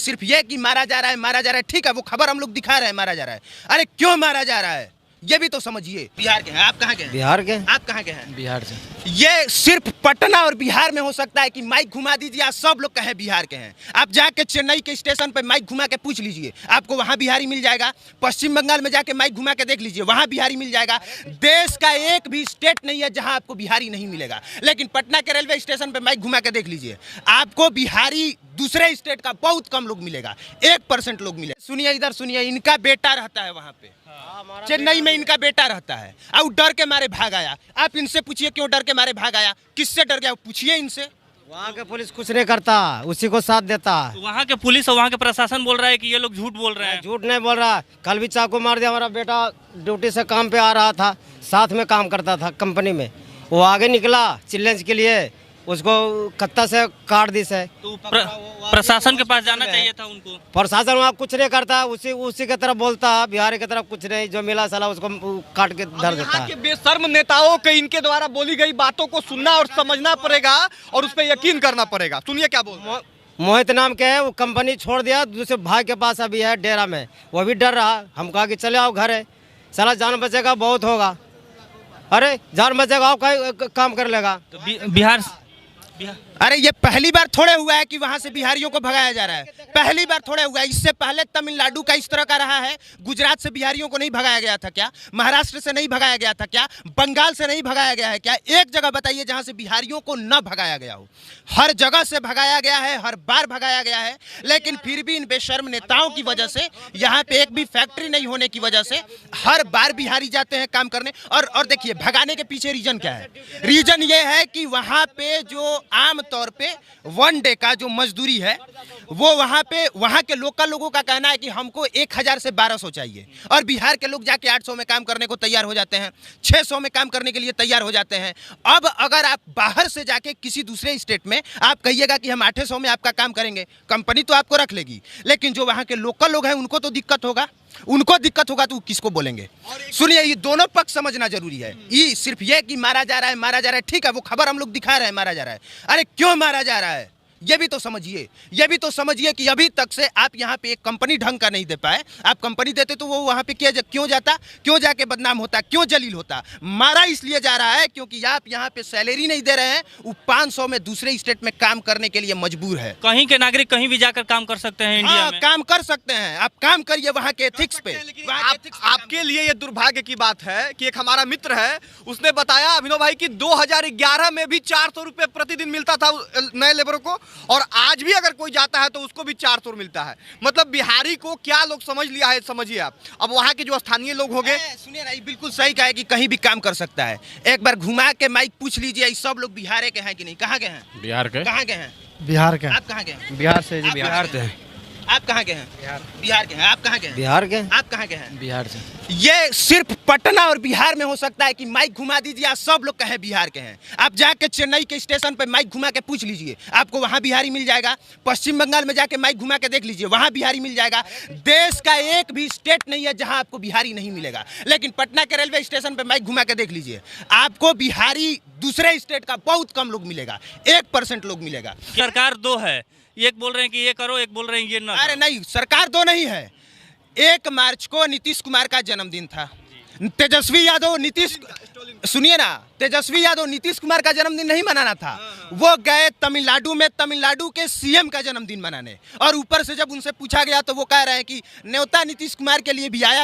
सिर्फ ये कि मारा जा रहा है, ठीक है, वो खबर हम लोग दिखा रहे हैं, मारा जा रहा है। अरे क्यों मारा जा रहा है ये भी तो समझिए। बिहार के हैं आप? कहाँ के हैं? बिहार के। आप कहाँ के हैं? बिहार से। ये सिर्फ पटना और बिहार में हो सकता है कि माइक घुमा दीजिए, आप सब लोग कहें बिहार के हैं। आप जाके चेन्नई के स्टेशन पे माइक घुमा के पूछ लीजिए, आपको वहां बिहारी मिल जाएगा। पश्चिम बंगाल में जाके माइक घुमा के देख लीजिए, वहां बिहारी मिल जाएगा। देश का एक भी स्टेट नहीं है जहां आपको बिहारी नहीं मिलेगा। लेकिन पटना के रेलवे स्टेशन पे माइक घुमा के देख लीजिए, आपको बिहारी दूसरे स्टेट का बहुत कम लोग मिलेगा, 1% लोग मिले। सुनिए इधर सुनिए, इनका बेटा रहता है वहां पे, चेन्नई में इनका बेटा रहता है, और डर के मारे भाग आया। आप इनसे पूछिए क्यों डर के मारे भाग आया, किससे डर गया, पूछिए इनसे। वहाँ के पुलिस कुछ नहीं करता, उसी को साथ देता। वहाँ के पुलिस और वहाँ के प्रशासन बोल रहा है कि ये लोग झूठ बोल रहे हैं। झूठ नहीं बोल रहा, कल भी चाकू मार दिया। हमारा बेटा ड्यूटी से काम पे आ रहा था, साथ में काम करता था कंपनी में, वो आगे निकला चैलेंज के लिए, उसको कत्ता से काट दी से। तो प्रशासन के पास जाना चाहिए था उनको। प्रशासन वहाँ कुछ नहीं करता, उसी की तरफ बोलता है, बिहार की तरफ कुछ नहीं, जो मिला साला उसको काट के धर देता है। के बेशर्म नेताओं के इनके द्वारा बोली गई बातों को सुनना और समझना पड़ेगा और उस पर यकीन करना पड़ेगा। सुनिए क्या बोल। मोहित नाम के है, वो कंपनी छोड़ दिया, दूसरे भाई के पास अभी है डेरा में, वो भी डर रहा। हम कहा कि चले आओ घर है, साला जान बचेगा बहुत होगा। अरे जान बचेगा आओ, काम कर लेगा। तो बिहार अरे ये पहली बार थोड़े हुआ है कि वहां से बिहारियों को भगाया जा रहा है, पहली बार थोड़े हुआ है। इससे पहले तमिलनाडु का इस तरह का रहा है। गुजरात से बिहारियों को नहीं भगाया गया था क्या? महाराष्ट्र से नहीं भगाया गया था क्या? बंगाल से नहीं भगाया गया है क्या? एक जगह बताइए जहां से बिहारियों को न भगाया गया हो। हर जगह से भगाया गया है, हर बार भगाया गया है। लेकिन फिर भी इन बेशर्म नेताओं की वजह से, यहाँ पे एक भी फैक्ट्री नहीं होने की वजह से हर बार बिहारी जाते हैं काम करने। और देखिए भगाने के पीछे रीजन क्या है? रीजन ये है कि वहाँ पे जो आम तौर पे 1 डे का जो मजदूरी है, वो वहाँ के लोकल लोगों का कहना है कि हमको 1000 से 1200 चाहिए, और बिहार के लोग जाके 800 में काम करने को तैयार हो जाते हैं, 600 में काम करने के लिए तैयार हो जाते हैं। अब अगर आप बाहर से जाके किसी दूसरे स्टेट में आप कहिएगा कि हम 800 में आपका काम करेंगे, कंपनी तो आपको रख लेगी, लेकिन जो वहाँ के लोकल लोग हैं उनको तो दिक्कत होगा। उनको दिक्कत होगा तो किसको बोलेंगे? सुनिए, ये दोनों पक्ष समझना जरूरी है। ये सिर्फ ये कि मारा जा रहा है, ठीक है, वो खबर हम लोग दिखा रहे हैं, मारा जा रहा है। अरे क्यों मारा जा रहा है ये भी तो समझिए। ये भी तो समझिए कि अभी तक से आप यहाँ पे एक कंपनी ढंग का नहीं दे पाए। आप कंपनी देते तो वो वहाँ पे क्यों जाता, क्यों जाके बदनाम होता, क्यों जलील होता? मारा इसलिए जा रहा है क्योंकि आप यहाँ पे सैलरी नहीं दे रहे हैं, वो 500 में दूसरे स्टेट में काम करने के लिए मजबूर है। कहीं के नागरिक कहीं भी जाकर काम कर सकते हैं इंडिया में। काम कर सकते हैं, आप काम करिए वहाँ के एथिक्स पे। आपके लिए ये दुर्भाग्य की बात है कि एक हमारा मित्र है, उसने बताया अभिनव भाई कि 2011 में भी 400 रुपये प्रतिदिन मिलता था नए लेबरों को, और आज भी अगर कोई जाता है तो उसको भी 400 मिलता है। मतलब बिहारी को क्या लोग समझ लिया है, समझिए आप। अब वहाँ के जो स्थानीय लोग होंगे, सुनिए ना, बिल्कुल सही कहा है कि कहीं भी काम कर सकता है। एक बार घुमा के माइक पूछ लीजिए, सब लोग बिहार के हैं कि नहीं? कहाँ के हैं? बिहार के। कहाँ के हैं? बिहार के। आप कहाँ के हैं? बिहार से जी। बिहार से हैं। आप कहाँ के हैं? बिहार के हैं। आप कहाँ के हैं? बिहार के। आप कहाँ के हैं? बिहार से। ये सिर्फ पटना और बिहार में हो सकता है कि माइक घुमा दीजिए, आप सब लोग कहें बिहार के हैं। आप जाके चेन्नई के स्टेशन पे माइक घुमा के पूछ लीजिए, आपको वहां बिहारी मिल जाएगा। पश्चिम बंगाल में जाके माइक घुमा के देख लीजिए, वहां बिहारी मिल जाएगा। देश का एक भी स्टेट नहीं है जहां आपको बिहारी नहीं मिलेगा। लेकिन पटना के रेलवे स्टेशन पे माइक घुमा के देख लीजिए, आपको बिहारी दूसरे स्टेट का बहुत कम लोग मिलेगा, 1% लोग मिलेगा। सरकार दो है, एक बोल रहे हैं कि ये करो, एक बोल रहे हैं ये ना। अरे नहीं, सरकार दो नहीं है। 1 मार्च को नीतीश कुमार का जन्मदिन था। तेजस्वी यादव सुनिए ना, तेजस्वी यादव नीतीश कुमार का जन्मदिन नहीं मनाना था, वो गए तमिलनाडु में तमिलनाडु के सीएम का जन्मदिन मनाने, और ऊपर से जब उनसे पूछा गया तो वो कह रहे हैं कि न्योता नीतीश कुमार के लिए भी आया